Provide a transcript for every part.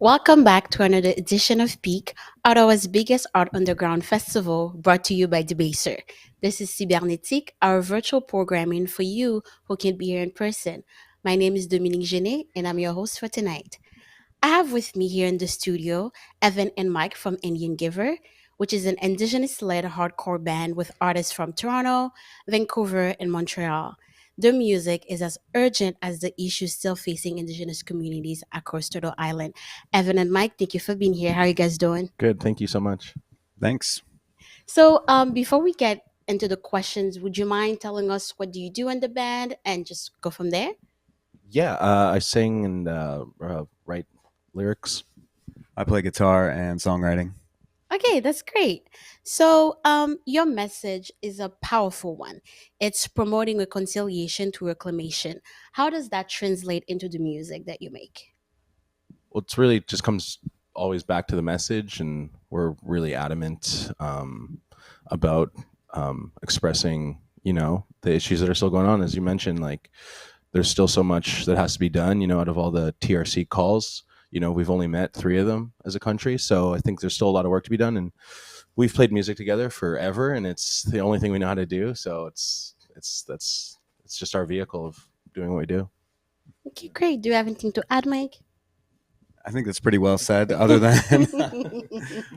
Welcome back to another edition of Pique, Ottawa's biggest art underground festival, brought to you by Debaser. This is Cybernetique, our virtual programming for you who can't be here in person. My name is Dominique, and I'm your host for tonight. I have with me here in the studio Evan and Mike from Indian Giver, which is an Indigenous-led hardcore band with artists from Toronto, Vancouver, and Montreal. Their music is as urgent as the issues still facing Indigenous communities across Turtle Island. Evan and Mike, thank you for being here. How are you guys doing? Good. Thank you so much. Thanks. So, before we get into the questions, would you mind telling us what do you do in the band and just go from there? Yeah, I sing and write lyrics. I play guitar and songwriting. Okay, that's great. So, your message is a powerful one. It's promoting reconciliation through reclamation. How does that translate into the music that you make? Well, it's really just comes always back to the message, and we're really adamant about expressing, the issues that are still going on. As you mentioned, like there's still so much that has to be done. Out of all the TRC calls, we've only met three of them as a country, so I think there's still a lot of work to be done. And we've played music together forever, and it's the only thing we know how to do. So it's just our vehicle of doing what we do. Okay, great. Do you have anything to add, Mike? I think that's pretty well said. Other than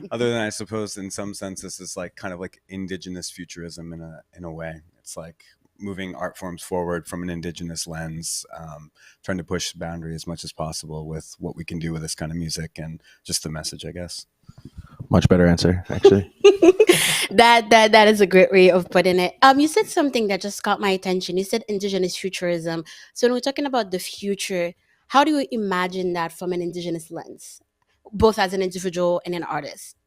other than I suppose in some sense this is like kind of like indigenous futurism in a way. It's like moving art forms forward from an indigenous lens, trying to push the boundary as much as possible with what we can do with this kind of music and just the message, I guess. Much better answer, actually. That is a great way of putting it. You said something that just caught my attention. You said indigenous futurism. So when we're talking about the future, how do you imagine that from an indigenous lens, both as an individual and an artist?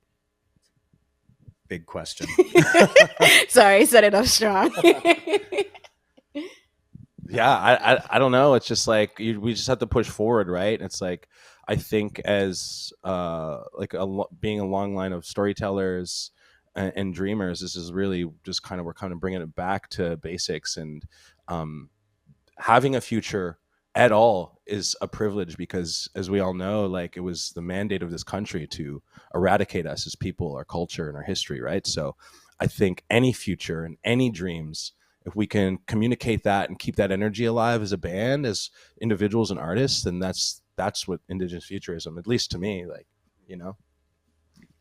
Big question. Sorry, set it up strong. Yeah, I don't know. It's just like we just have to push forward, right? It's like I think as like being a long line of storytellers and dreamers, this is really just kind of we're kind of bringing it back to basics, and um, having a future at all is a privilege because, as we all know, like it was the mandate of this country to eradicate us as people, our culture, and our history, right? So I think any future and any dreams, if we can communicate that and keep that energy alive as a band, as individuals and artists, then that's what indigenous futurism, at least to me, like, you know.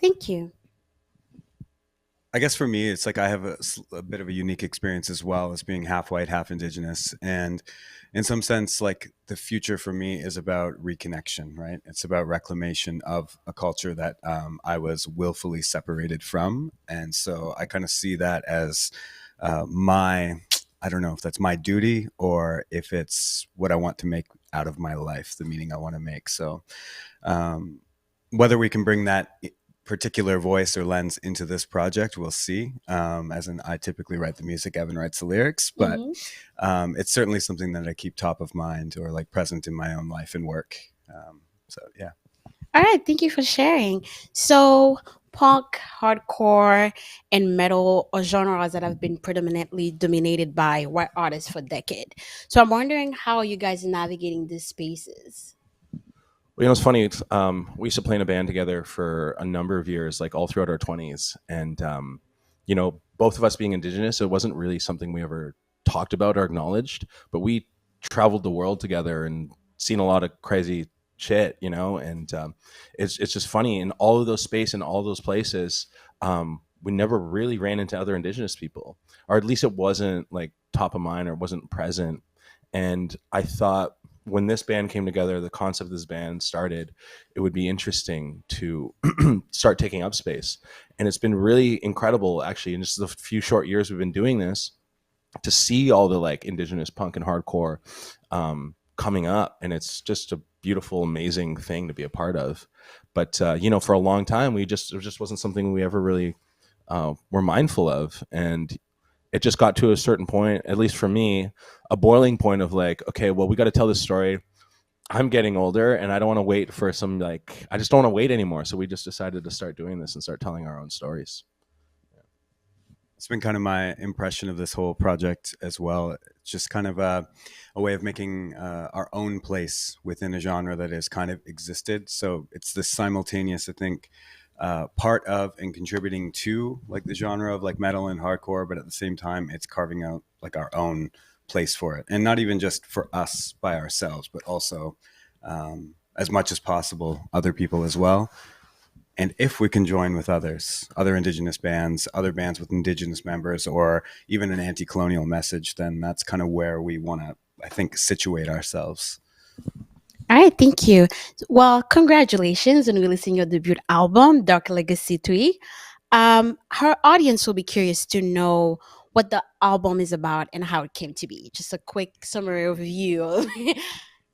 Thank you. I guess for me, it's like I have a bit of a unique experience as well as being half white, half indigenous. And in some sense, like the future for me is about reconnection, right? It's about reclamation of a culture that I was willfully separated from. And so I kind of see that as I don't know if that's my duty or if it's what I want to make out of my life, the meaning I want to make. So um, whether we can bring that particular voice or lens into this project, we'll see. As in, I typically write the music, Evan writes the lyrics, but Hmm. it's certainly something that I keep top of mind or like present in my own life and work. So yeah. All right, thank you for sharing. So, punk, hardcore, and metal are genres that have been predominantly dominated by white artists for decades. So, I'm wondering how are you guys navigating these spaces? Well, it's funny. We used to play in a band together for a number of years, like all throughout our 20s. And, both of us being indigenous, it wasn't really something we ever talked about or acknowledged, but we traveled the world together and seen a lot of crazy shit, and it's just funny in all of those space and all those places. We never really ran into other indigenous people, or at least it wasn't like top of mind or wasn't present. And I thought when this band came together, the concept of this band started, it would be interesting to start taking up space. And it's been really incredible, actually, in just the few short years we've been doing this, to see all the like indigenous punk and hardcore coming up. And it's just a beautiful, amazing thing to be a part of. But, for a long time, it just wasn't something we ever really were mindful of. And it just got to a certain point, at least for me, a boiling point of like, okay, well, we got to tell this story. I'm getting older and I don't want to wait for I just don't want to wait anymore. So we just decided to start doing this and start telling our own stories. It's been kind of my impression of this whole project as well. It's just kind of a way of making our own place within a genre that has kind of existed. So it's this simultaneous, I think, part of and contributing to like the genre of like metal and hardcore, but at the same time, it's carving out like our own place for it, and not even just for us by ourselves, but also as much as possible other people as well. And if we can join with others, other Indigenous bands, other bands with Indigenous members, or even an anti-colonial message, then that's kind of where we want to, I think, situate ourselves. All right, thank you. Well, congratulations on releasing your debut album, Dark Legacy 3. Her audience will be curious to know what the album is about and how it came to be. Just a quick summary overview of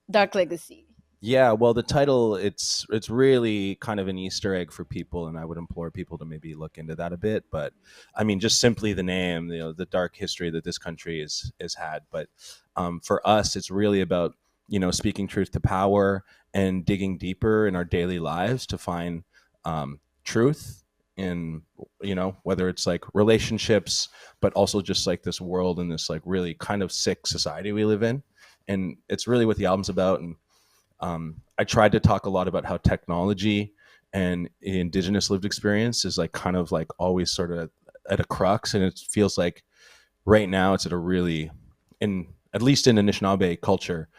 Dark Legacy. Yeah, well, the title, it's really kind of an Easter egg for people, and I would implore people to maybe look into that a bit. But I mean, just simply the name, the dark history that this country is had. But for us, it's really about speaking truth to power and digging deeper in our daily lives to find truth in whether it's like relationships, but also just like this world and this like really kind of sick society we live in. And it's really what the album's about. And I tried to talk a lot about how technology and Indigenous lived experience is like kind of like always sort of at a crux, and it feels like right now it's at a really, in at least in Anishinaabe culture,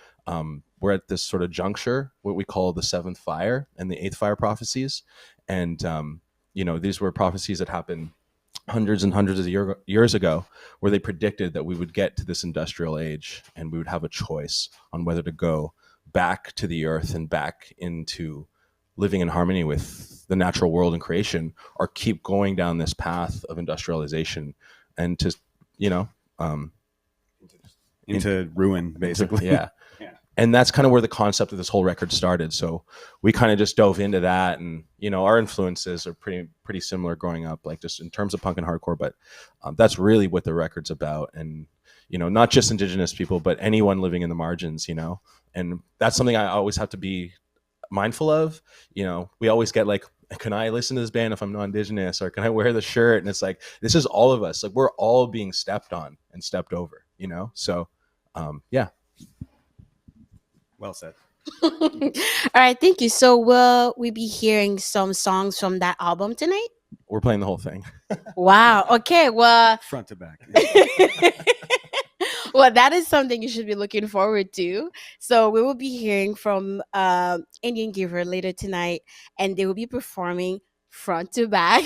we're at this sort of juncture, what we call the seventh fire and the eighth fire prophecies, and these were prophecies that happened hundreds and hundreds of years ago, where they predicted that we would get to this industrial age and we would have a choice on whether to go back to the earth and back into living in harmony with the natural world and creation, or keep going down this path of industrialization and to into ruin, basically. yeah. And that's kind of where the concept of this whole record started. So we kind of just dove into that, and our influences are pretty similar growing up, like just in terms of punk and hardcore. But that's really what the record's about, and not just Indigenous people, but anyone living in the margins. And that's something I always have to be mindful of. We always get like, can I listen to this band if I'm not Indigenous, or can I wear the shirt? And it's like, this is all of us. Like, we're all being stepped on and stepped over. So yeah. Well said. All right, thank you. So will we be hearing some songs from that album tonight? We're playing the whole thing. Wow. Okay. Well, Front to back. well, that is something you should be looking forward to. So we will be hearing from Indian Giver later tonight, and they will be performing front to back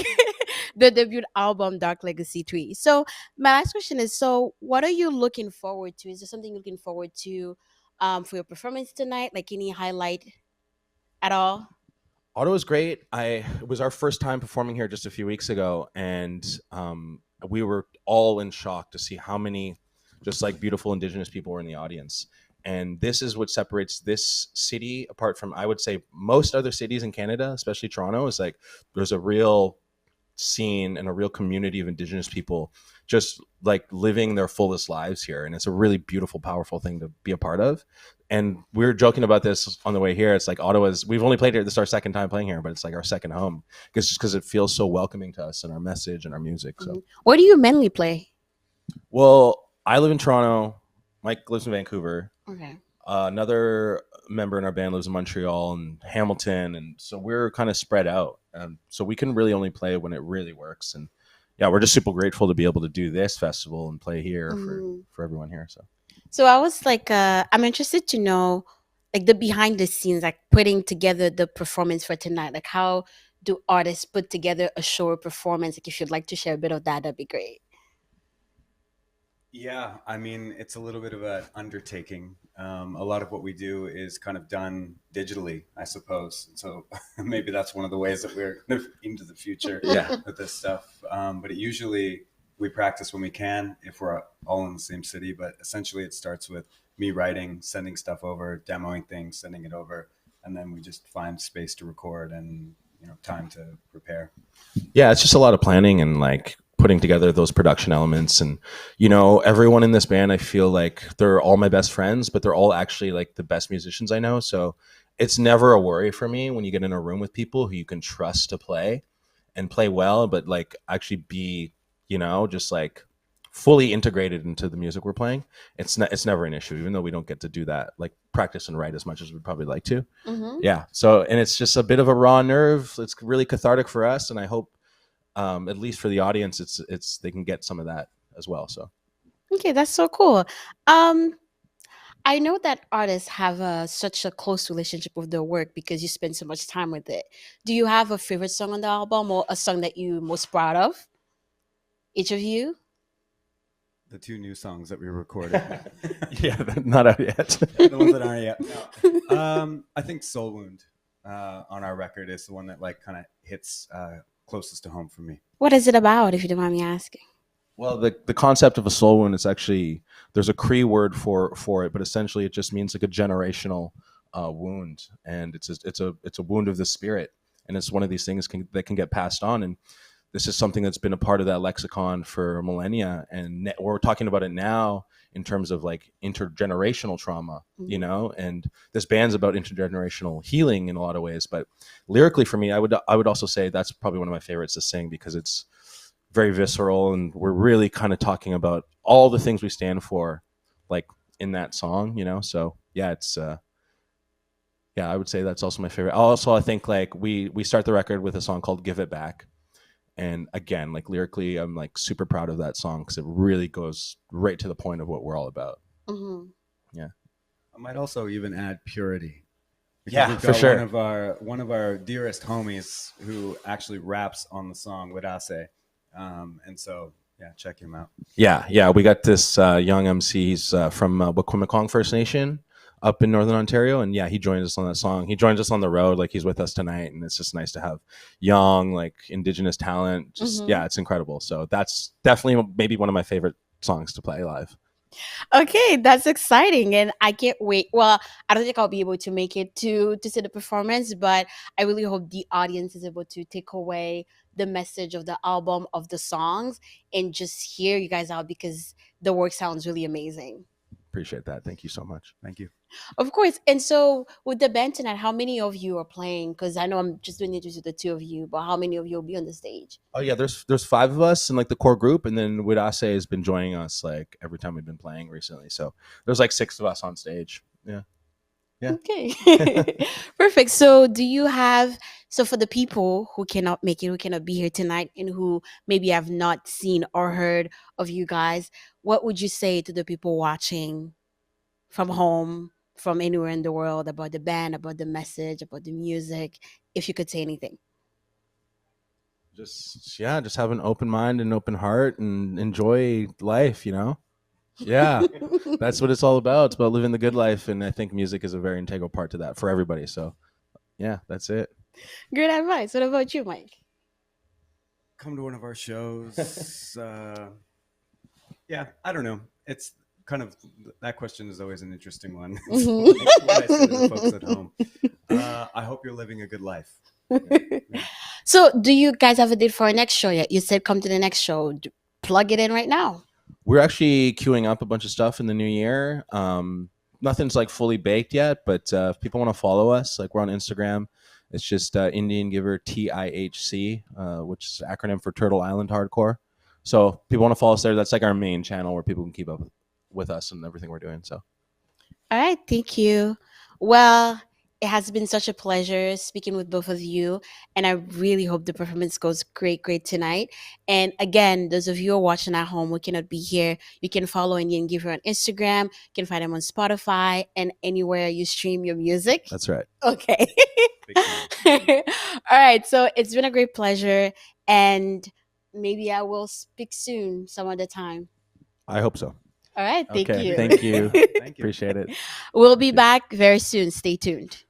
the debut album Dark Legacy 3. So my last question is: so what are you looking forward to? Is there something you're looking forward to for your performance tonight? Like any highlight at all? Ottawa's great. It was our first time performing here just a few weeks ago, and we were all in shock to see how many just like beautiful Indigenous people were in the audience. And this is what separates this city apart from, I would say, most other cities in Canada, especially Toronto. Is like there's a real scene and a real community of Indigenous people just like living their fullest lives here, and it's a really beautiful, powerful thing to be a part of. And we were joking about this on the way here. It's like we've only played here, this is our second time playing here, but it's like our second home, because it feels so welcoming to us and our message and our music. So Where do you mainly play? well, I live in Toronto, Mike lives in Vancouver, Okay. another member in our band lives in Montreal and Hamilton, and so we're kind of spread out, so we can really only play when it really works. And yeah, we're just super grateful to be able to do this festival and play here for everyone here. So I was like, I'm interested to know, like the behind the scenes, like putting together the performance for tonight. Like, how do artists put together a show or performance? Like, if you'd like to share a bit of that, that'd be great. Yeah, I mean, it's a little bit of an undertaking. A lot of what we do is kind of done digitally, I suppose. So maybe that's one of the ways that we're into the future with this stuff. But usually we practice when we can, if we're all in the same city. But essentially it starts with me writing, sending stuff over, demoing things, sending it over. And then we just find space to record and time to prepare. Yeah, it's just a lot of planning and like putting together those production elements. And everyone in this band, I feel like they're all my best friends, but they're all actually like the best musicians I know. So it's never a worry for me when you get in a room with people who you can trust to play and play well, but like actually be just like fully integrated into the music we're playing, it's never an issue, even though we don't get to do that, like practice and write as much as we'd probably like to. Mm-hmm. Yeah. So, and it's just a bit of a raw nerve. It's really cathartic for us, and I hope, at least for the audience, it's they can get some of that as well. So, Okay, that's so cool. Um, I know that artists have such a close relationship with their work because you spend so much time with it. Do you have a favorite song on the album or a song that you most proud of? Each of you? The two new songs that we recorded. yeah, not out yet. The ones that aren't yet. No. I think Soul Wound on our record is the one that like kind of hits closest to home for me. What is it about, if you don't mind me asking? Well, the concept of a soul wound is actually, there's a Cree word for it, but essentially it just means like a generational wound, and it's a wound of the spirit, and it's one of these things that can get passed on, and this is something that's been a part of that lexicon for millennia, and we're talking about it now in terms of like intergenerational trauma, and this band's about intergenerational healing in a lot of ways. But lyrically, for me, I would also say that's probably one of my favorites to sing because it's very visceral, and we're really kind of talking about all the things we stand for, like in that song, So yeah, it's yeah, I would say that's also my favorite. Also, I think like we start the record with a song called "Give It Back," and again, like lyrically, I'm like super proud of that song because it really goes right to the point of what we're all about. Mm-hmm. Yeah, I might also even add purity. Yeah, we've for got sure. One of our dearest homies who actually raps on the song with Ase. And so, yeah, check him out. Yeah. We got this young MC. He's from Wikwemekong First Nation up in Northern Ontario, and yeah, he joined us on that song. He joins us on the road, like he's with us tonight, and it's just nice to have young, like Indigenous talent. Just yeah, it's incredible. So that's definitely maybe one of my favorite songs to play live. Okay, that's exciting, and I can't wait. Well, I don't think I'll be able to make it to see the performance, but I really hope the audience is able to take away the message of the album, of the songs, and just hear you guys out because the work sounds really amazing. Appreciate that. Thank you so much. Thank you. Of course. And so, with the band tonight, how many of you are playing? Because I know I'm just doing it with the two of you, but how many of you will be on the stage? Oh yeah, there's 5 of us in like the core group, and then Widase has been joining us like every time we've been playing recently. So there's like 6 of us on stage. Yeah. Okay. Perfect. So do you have, so for the people who cannot make it, who cannot be here tonight, and who maybe have not seen or heard of you guys, what would you say to the people watching from home, from anywhere in the world, about the band, about the message, about the music, if you could say anything? Just have an open mind and open heart and enjoy life, Yeah. That's what it's all about. It's about living the good life, and I think music is a very integral part to that for everybody. So yeah, that's it. Great advice. What about you, Mike? Come to one of our shows. Yeah, I don't know. It's kind of, that question is always an interesting one. Like what I say to the folks at home. I hope you're living a good life. Yeah. So do you guys have a date for our next show yet? You said come to the next show. Plug it in right now. We're actually queuing up a bunch of stuff in the new year. Nothing's like fully baked yet, but if people want to follow us, like we're on Instagram. It's just Indian Giver TIHC, which is an acronym for Turtle Island Hardcore. So people want to follow us there. That's like our main channel where people can keep up with us and everything we're doing. So, All right, thank you. Well, it has been such a pleasure speaking with both of you, and I really hope the performance goes great tonight. And again, those of you who are watching at home who cannot be here, you can follow Indian Giver on Instagram. You can find him on Spotify and anywhere you stream your music. that's right. Okay. All right, so it's been a great pleasure, and maybe I will speak soon some other time. I hope so. All right, thank Okay, you. thank you. Thank you. Appreciate it. We'll be back very soon. Stay tuned.